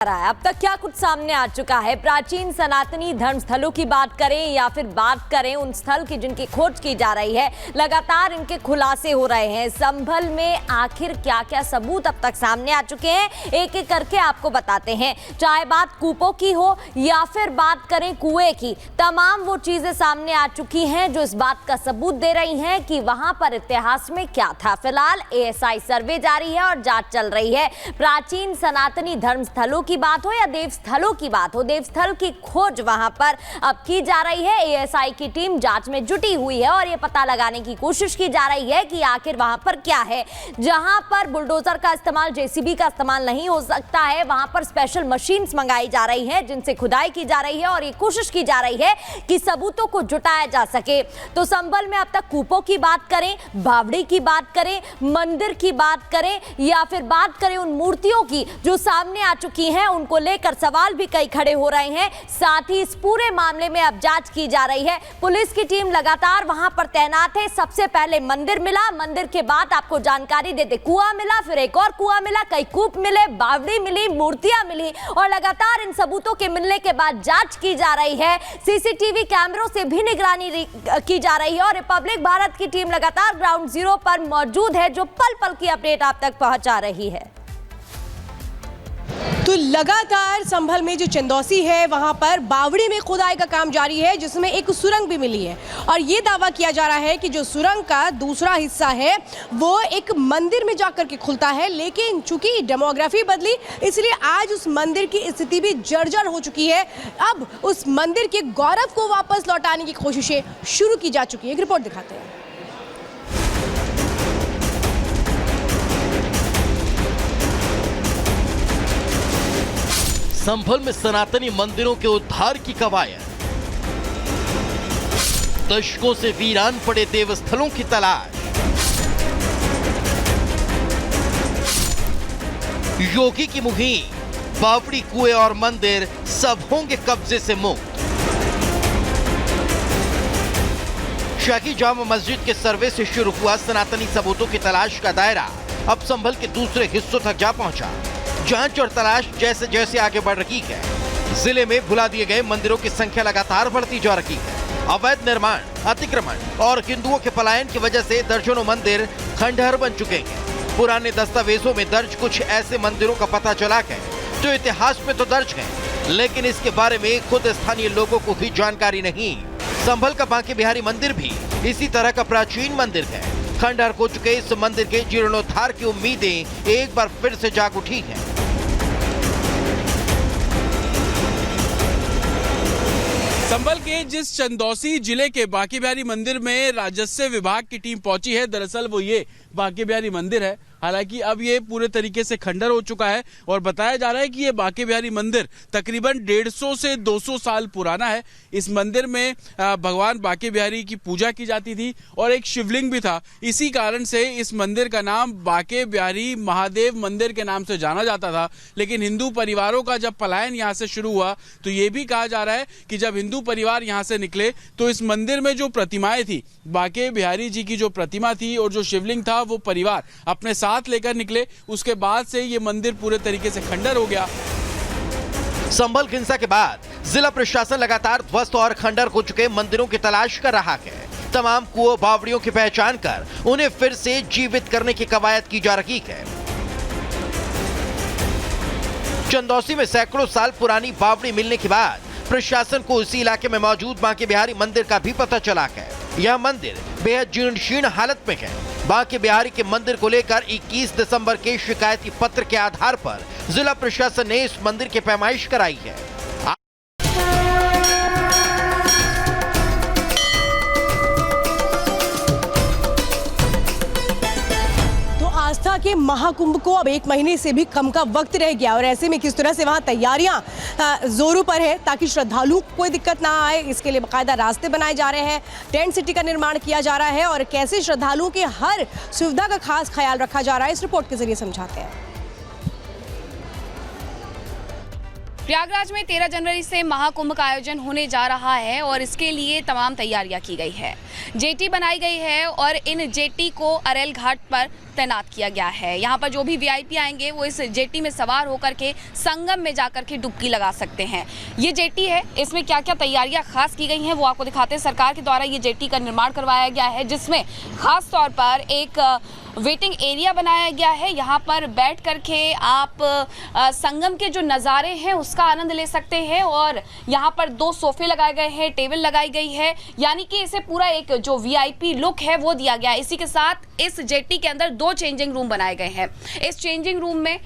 अब तक क्या कुछ सामने आ चुका है। प्राचीन सनातनी धर्म स्थलों की बात करें या फिर बात करें उन स्थल की जिनकी खोज की जा रही है, लगातार इनके खुलासे हो रहे हैं। संभल में आखिर क्या क्या सबूत अब तक सामने आ चुके हैं, एक एक करके आपको बताते हैं। चाहे बात कूपों की हो या फिर बात करें कुएं की, तमाम वो चीजें सामने आ चुकी हैं जो इस बात का सबूत दे रही हैं कि वहां पर इतिहास में क्या था। फिलहाल एएसआई सर्वे जारी है और जांच चल रही है। प्राचीन सनातनी धर्म स्थलों की बात हो या देवस्थलों की बात हो, देवस्थल की खोज वहां पर अब की जा रही है। एएसआई की टीम जांच में जुटी हुई है और यह पता लगाने की कोशिश की जा रही है कि आखिर वहां पर क्या है। जहां पर बुलडोजर का इस्तेमाल, जेसीबी का इस्तेमाल नहीं हो सकता है, वहां पर स्पेशल मशीन्स मंगाई जा रही हैं जिनसे खुदाई की जा रही है और ये कोशिश की जा रही है कि सबूतों को जुटाया जा सके। तो संभल में अब तक कूपों की बात करें, बावड़ी की बात करें, मंदिर की बात करें या फिर बात करें उन मूर्तियों की जो सामने आ चुकी हैं, उनको लेकर सवाल भी कई खड़े हो रहे हैं। साथ ही इस पूरे मामले में अब जांच की जा रही है। पुलिस की टीम लगातार वहां पर तैनात है। सबसे पहले मंदिर मिला, मंदिर के बाद आपको जानकारी देते कुआं मिला, फिर एक और कुआं मिला, कई कूप मिले, बावड़ी मिली, मूर्तियां मिली और लगातार इन सबूतों के मिलने के बाद जांच की जा रही है। सीसीटीवी कैमरों से भी निगरानी की जा रही है और रिपब्लिक भारत की टीम लगातार ग्राउंड जीरो पर मौजूद है जो पल पल की अपडेट आप तक पहुंचा रही है। तो लगातार संभल में जो चंदौसी है वहां पर बावड़ी में खुदाई का काम जारी है, जिसमें एक सुरंग भी मिली है और ये दावा किया जा रहा है कि जो सुरंग का दूसरा हिस्सा है वो एक मंदिर में जाकर के खुलता है। लेकिन चूंकि डेमोग्राफी बदली, इसलिए आज उस मंदिर की स्थिति भी जर्जर हो चुकी है। अब उस मंदिर के गौरव को वापस लौटाने की कोशिशें शुरू की जा चुकी है। एक रिपोर्ट दिखाते हैं। संभल में सनातनी मंदिरों के उद्धार की कवायद, दशकों से वीरान पड़े देवस्थलों की तलाश, योगी की मुहिम, बावड़ी, कुएं और मंदिर सब होंगे कब्जे से मुक्त। शाही जामा मस्जिद के सर्वे से शुरू हुआ सनातनी सबूतों की तलाश का दायरा अब संभल के दूसरे हिस्सों तक जा पहुंचा। जांच और तलाश जैसे जैसे आगे बढ़ रही है, जिले में भुला दिए गए मंदिरों की संख्या लगातार बढ़ती जा रही है। अवैध निर्माण, अतिक्रमण और हिंदुओं के पलायन की वजह से दर्जनों मंदिर खंडहर बन चुके हैं। पुराने दस्तावेजों में दर्ज कुछ ऐसे मंदिरों का पता चला है जो इतिहास में तो दर्ज हैं, लेकिन इसके बारे में खुद स्थानीय लोगों को भी जानकारी नहीं। संभल का बांके बिहारी मंदिर भी इसी तरह का प्राचीन मंदिर है। खंडहर हो चुके इस मंदिर के जीर्णोद्धार की उम्मीदें एक बार फिर से जाग उठी हैं। संभल के जिस चंदौसी जिले के बांके बिहारी मंदिर में राजस्व विभाग की टीम पहुंची है, दरअसल वो ये बांके बिहारी मंदिर है। हालांकि अब ये पूरे तरीके से खंडहर हो चुका है और बताया जा रहा है कि ये बांके बिहारी मंदिर तकरीबन 150 से 200 साल पुराना है। इस मंदिर में भगवान बांके बिहारी की पूजा की जाती थी और एक शिवलिंग भी था। इसी कारण से इस मंदिर का नाम बांके बिहारी महादेव मंदिर के नाम से जाना जाता था। लेकिन हिंदू परिवारों का जब पलायन यहाँ से शुरू हुआ तो ये भी कहा जा रहा है कि जब हिंदू परिवार यहाँ से निकले तो इस मंदिर में जो प्रतिमाएं थी, बांके बिहारी जी की जो प्रतिमा थी और जो शिवलिंग था, वो परिवार अपने साथ लेकर निकले। उसके बाद से ये मंदिर पूरे तरीके से खंडहर हो गया। संभल हिंसा के बाद जिला प्रशासन लगातार ध्वस्त और खंडहर हो चुके मंदिरों की तलाश कर रहा है। तमाम कुओं, बावड़ियों की पहचान कर उन्हें फिर से जीवित करने की कवायद की जा रही है। चंदौसी में सैकड़ों साल पुरानी बावड़ी मिलने के बाद प्रशासन को इसी इलाके में मौजूद बांके बिहारी मंदिर का भी पता चला है। यह मंदिर बेहद जीर्ण शीर्ण हालत में है। बांके बिहारी के मंदिर को लेकर 21 दिसंबर के शिकायती पत्र के आधार पर जिला प्रशासन ने इस मंदिर की पैमाइश कराई है। आस्था के महाकुंभ को अब 1 महीने से भी कम का वक्त रह गया और ऐसे में किस तरह से वहां तैयारियां जोरों पर है ताकि श्रद्धालुओं को कोई दिक्कत ना आए, इसके लिए बाकायदा रास्ते बनाए जा रहे हैं, टेंट सिटी का निर्माण किया जा रहा है और कैसे श्रद्धालुओं की हर सुविधा का खास ख्याल रखा जा रहा है, इस रिपोर्ट के जरिए समझाते हैं। प्रयागराज में 13 जनवरी से महाकुंभ का आयोजन होने जा रहा है और इसके लिए तमाम तैयारियां की गई है। जेटी बनाई गई है और इन जेटी को अरेल घाट पर तैनात किया गया है। यहाँ पर जो भी वीआईपी आएंगे वो इस जेटी में सवार होकर के संगम में जाकर के डुबकी लगा सकते हैं। ये जेटी है, इसमें क्या क्या तैयारियां खास की गई हैं वो आपको दिखाते हैं। सरकार के द्वारा ये जेटी का निर्माण करवाया गया है, जिसमें खास तौर पर एक वेटिंग एरिया बनाया गया है। यहाँ पर बैठ करके आप संगम के जो नज़ारे हैं उसका आनंद ले सकते हैं। और यहाँ पर 2 सोफे लगाए गए हैं, टेबल लगाई गई है, यानी कि इसे पूरा एक जो वीआईपी लुक है वो दिया गया है। इसी के साथ इस जेटी के अंदर 2 चेंजिंग रूम बनाए गए हैं। इस चेंजिंग रूम में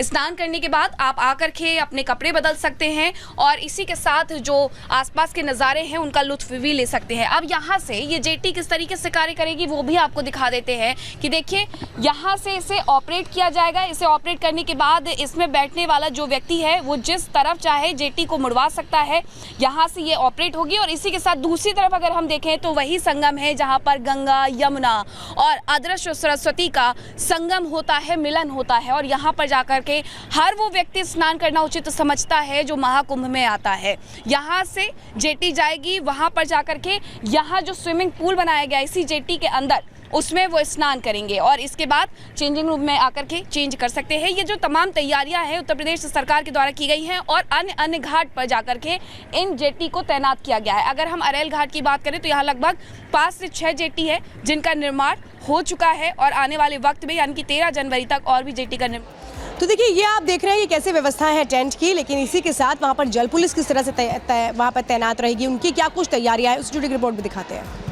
स्नान करने के बाद आप आकर के अपने कपड़े बदल सकते हैं और इसी के साथ जो आसपास के नज़ारे हैं उनका लुत्फ भी ले सकते हैं। अब यहाँ से ये जेटी किस तरीके से कार्य करेगी वो भी आपको दिखा देते हैं कि देखिए यहाँ से इसे ऑपरेट किया जाएगा। इसे ऑपरेट करने के बाद इसमें बैठने वाला जो व्यक्ति है वो जिस तरफ चाहे जेटी को मुड़वा सकता है। यहाँ से ये ऑपरेट होगी और इसी के साथ दूसरी तरफ अगर हम देखें तो वही संगम है जहाँ पर गंगा, यमुना और अदृश्य सरस्वती का संगम होता है, मिलन होता है। और यहाँ पर जाकर के हर वो व्यक्ति स्नान करना उचित समझता है जो महाकुंभ में आता है। यहाँ से जेटी जाएगी, वहाँ पर जाकर के यहाँ जो स्विमिंग पूल बनाया गया इसी जेटी के अंदर उसमें वो स्नान करेंगे और इसके बाद चेंजिंग रूम में आकर के चेंज कर सकते हैं। ये जो तमाम तैयारियां हैं उत्तर प्रदेश सरकार के द्वारा की गई हैं और अन्य घाट पर जाकर के इन जेटी को तैनात किया गया है। अगर हम अरेल घाट की बात करें तो यहाँ लगभग 5 से 6 जेटी है जिनका निर्माण हो चुका है और आने वाले वक्त में यानी कि 13 जनवरी तक और भी जेटी का निर्माण। तो देखिए ये आप देख रहे हैं ये कैसे व्यवस्थाएं हैं टेंट की, लेकिन इसी के साथ वहाँ पर जल पुलिस किस तरह से वहाँ पर तैनात रहेगी, उनकी क्या कुछ तैयारियां हैं उस जुड़ी रिपोर्ट भी दिखाते हैं।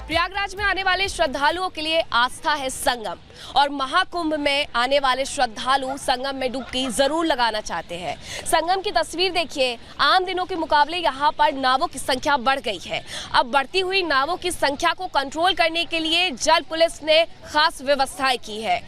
प्रयागराज में आने वाले श्रद्धालुओं के लिए आस्था है संगम और महाकुंभ में आने वाले श्रद्धालु संगम में डुबकी जरूर लगाना चाहते हैं। संगम की तस्वीर देखिए, आम दिनों के मुकाबले यहाँ पर नावों की संख्या बढ़ गई है। अब बढ़ती हुई नावों की संख्या को कंट्रोल करने के लिए जल पुलिस ने खास व्यवस्थाएं की है।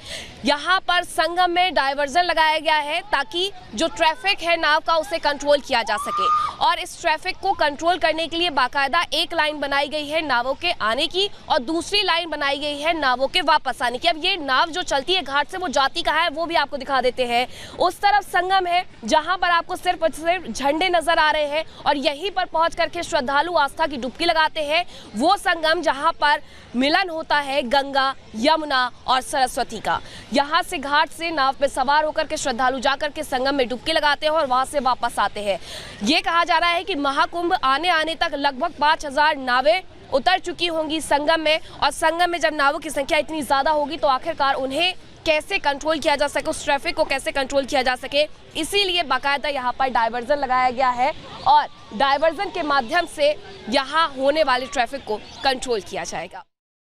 यहाँ पर संगम में डायवर्जन लगाया गया है ताकि जो ट्रैफिक है नाव का उसे कंट्रोल किया जा सके और इस ट्रैफिक को कंट्रोल करने के लिए बाकायदा एक लाइन बनाई गई है नावों के आने की और दूसरी लाइन बनाई गई है नावों के वापस आने की। अब ये नाव जो चलती है घाट से वो जाती कहाँ है वो भी आपको दिखा देते हैं। उस तरफ संगम है जहां पर आपको सिर्फ झंडे नजर आ रहे हैं और यहीं पर पहुंच करके श्रद्धालु आस्था की डुबकी लगाते हैं। वो संगम जहां पर मिलन होता है गंगा, यमुना और सरस्वती का। यहाँ से घाट से नाव पे सवार होकर के श्रद्धालु जाकर के संगम में डुबकी लगाते हैं और वहां से वापस आते हैं। ये कहा जा रहा है कि महाकुंभ आने तक लगभग 5000 नावें उतर चुकी होंगी संगम में और संगम में जब नावों की संख्या इतनी ज़्यादा होगी तो आखिरकार उन्हें कैसे कंट्रोल किया जा सके, उस ट्रैफिक को कैसे कंट्रोल किया जा सके, इसीलिए बाकायदा यहाँ पर डायवर्जन लगाया गया है और डायवर्जन के माध्यम से यहाँ होने वाले ट्रैफिक को कंट्रोल किया जाएगा।